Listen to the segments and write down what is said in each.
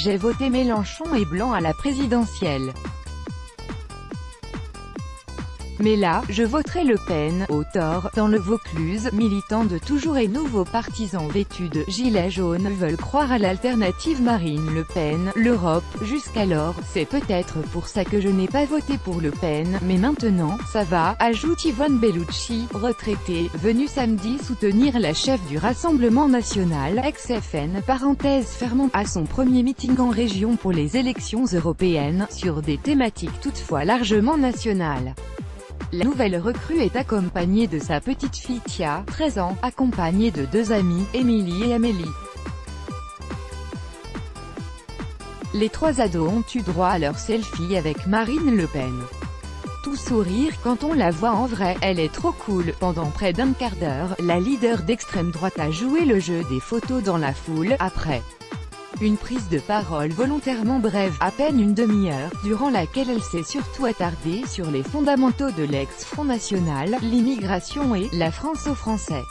j'ai voté Mélenchon et Blanc à la présidentielle. Mais là, je voterai Le Pen, au tort, dans le Vaucluse. Militants de toujours et nouveaux partisans vêtus de gilets jaunes veulent croire à l'alternative Marine Le Pen, l'Europe. Jusqu'alors, c'est peut-être pour ça que je n'ai pas voté pour Le Pen, mais maintenant, ça va, ajoute Yvonne Bellucci, retraitée, venue samedi soutenir la chef du Rassemblement National, ex-FN, parenthèse fermant, à son premier meeting en région pour les élections européennes, sur des thématiques toutefois largement nationales. La nouvelle recrue est accompagnée de sa petite fille Tia, 13 ans, accompagnée de deux amies, Émilie et Amélie. Les trois ados ont eu droit à leur selfie avec Marine Le Pen. Tout sourire quand on la voit en vrai, elle est trop cool. Pendant près d'un quart d'heure, la leader d'extrême droite a joué le jeu des photos dans la foule, après une prise de parole volontairement brève, à peine une demi-heure, durant laquelle elle s'est surtout attardée sur les fondamentaux de l'ex-Front National, l'immigration et la France aux Français.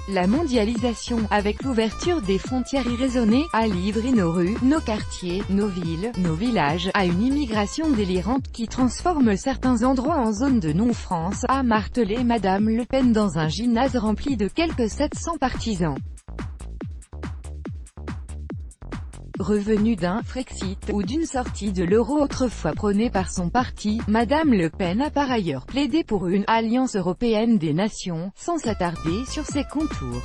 La mondialisation, avec l'ouverture des frontières irraisonnées, a livré nos rues, nos quartiers, nos villes, nos villages, à une immigration délirante qui transforme certains endroits en zone de non-France, a martelé Madame Le Pen dans un gymnase rempli de quelques 700 partisans. Revenue d'un Frexit, ou d'une sortie de l'euro autrefois prônée par son parti, Madame Le Pen a par ailleurs plaidé pour une « alliance européenne des nations », sans s'attarder sur ses contours.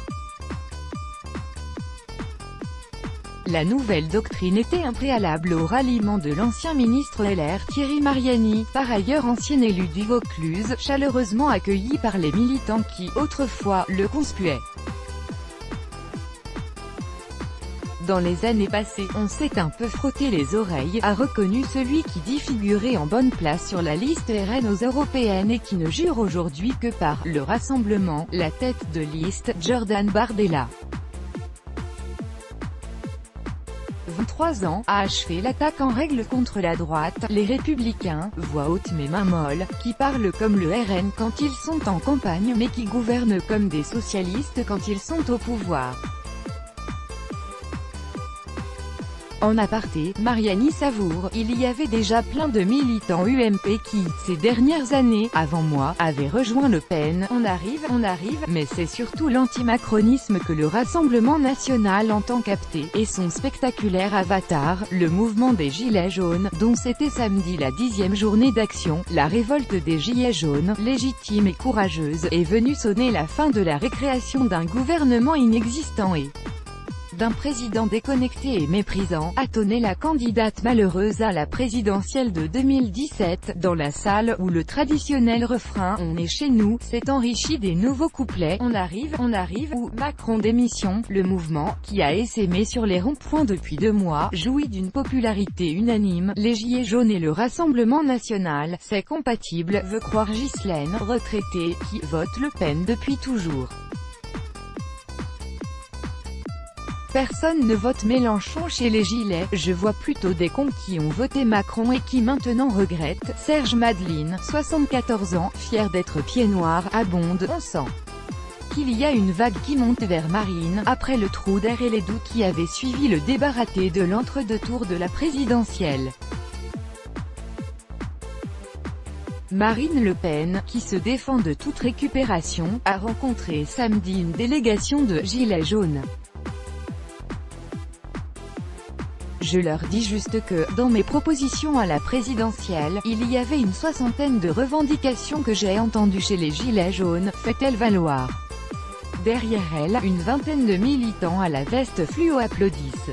La nouvelle doctrine était un préalable au ralliement de l'ancien ministre LR Thierry Mariani, par ailleurs ancien élu du Vaucluse, chaleureusement accueilli par les militants qui, autrefois, le conspuaient. Dans les années passées, on s'est un peu frotté les oreilles, a reconnu celui qui dit figurer en bonne place sur la liste RN aux européennes et qui ne jure aujourd'hui que par le Rassemblement, la tête de liste, Jordan Bardella. 23 ans, a achevé l'attaque en règle contre la droite, les Républicains, voix haute mais main molle, qui parlent comme le RN quand ils sont en campagne mais qui gouvernent comme des socialistes quand ils sont au pouvoir. En aparté, Mariani savoure, il y avait déjà plein de militants UMP qui, ces dernières années, avant moi, avaient rejoint Le Pen. On arrive, mais c'est surtout l'antimacronisme que le Rassemblement National entend capter, et son spectaculaire avatar, le mouvement des Gilets jaunes, dont c'était samedi la 10e journée d'action. La révolte des Gilets jaunes, légitime et courageuse, est venue sonner la fin de la récréation d'un gouvernement inexistant et d'un président déconnecté et méprisant, a tonné la candidate malheureuse à la présidentielle de 2017, dans la salle où le traditionnel refrain « On est chez nous » s'est enrichi des nouveaux couplets « On arrive » ou « Macron démission ». Le mouvement, qui a essaimé sur les ronds-points depuis 2 mois, jouit d'une popularité unanime. Les Gilets jaunes et le Rassemblement National, c'est compatible, veut croire Ghislaine, retraitée, qui vote Le Pen depuis toujours. Personne ne vote Mélenchon chez les Gilets, je vois plutôt des cons qui ont voté Macron et qui maintenant regrettent. Serge Madeline, 74 ans, fier d'être pied noir, abonde. On sent qu'il y a une vague qui monte vers Marine, après le trou d'air et les doutes qui avaient suivi le débat raté de l'entre-deux tours de la présidentielle. Marine Le Pen, qui se défend de toute récupération, a rencontré samedi une délégation de Gilets jaunes. Je leur dis juste que, dans mes propositions à la présidentielle, il y avait une 60aine de revendications que j'ai entendues chez les Gilets jaunes, fait-elle valoir. Derrière elle, une 20aine de militants à la veste fluo applaudissent.